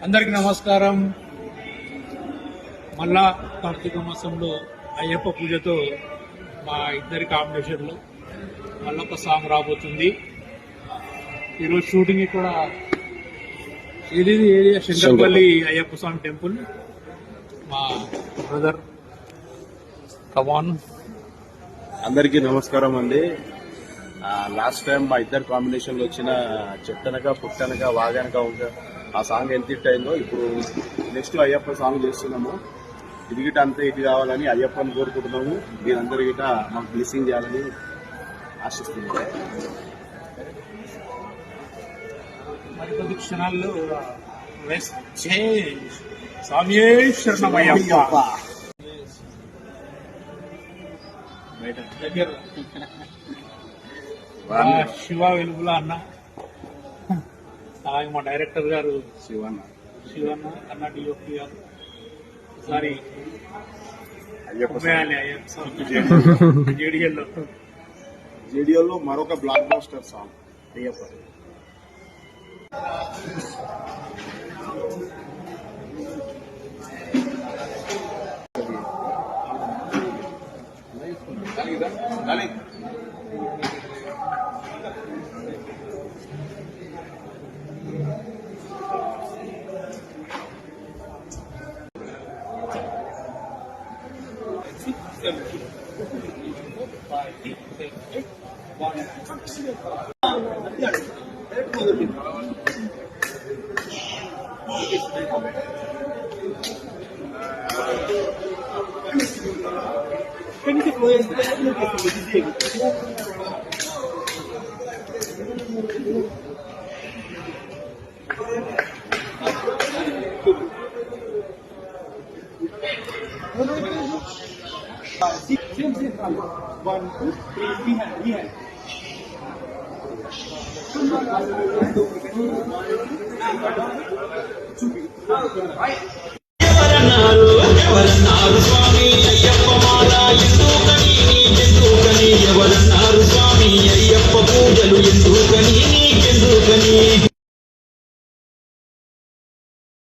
అందరికీ నమస్కారం. మళ్ళా కార్తీక మాసంలో అయ్యప్ప పూజతో మా ఇద్దరి కాంబినేషన్లో మళ్ళీ ఒక సాంగ్ రాబోతుంది. ఈరోజు షూటింగ్ ఇక్కడ ఏరియా శంకర్పల్లి అయ్యప్ప స్వామి టెంపుల్. మా బ్రదర్ కమాన్. అందరికీ నమస్కారం అండి. లాస్ట్ టైం మా ఇద్దరు కాంబినేషన్ లో వచ్చిన చెట్టనక పుట్టనక వాగనక ఆ సాంగ్ ఎంత హిట్ అయిందో ఇప్పుడు నెక్స్ట్ అయ్యప్ప సాంగ్ చేస్తున్నాము. ఇది గిట అంతా ఇటు కావాలని అయ్యప్పని కోరుకుంటున్నాము. మీరందరూ గిట మాకు బ్లెస్సింగ్ చేయాలని ఆశిస్తున్నాము. మరికొద్ది క్షణాల్లో స్వామియే శరణమయ్యప్ప. దగ్గర శివ వెలుగుల అన్న, అలాగే మా డైరెక్టర్ గారు శివన్న అన్న, డిఓపి గారు. ఒకసారి జేడిఎల్లో మరొక బ్లాక్ బాస్టర్ సాంగ్ అయ్యప్ప. ఎవరన్నారు స్వామి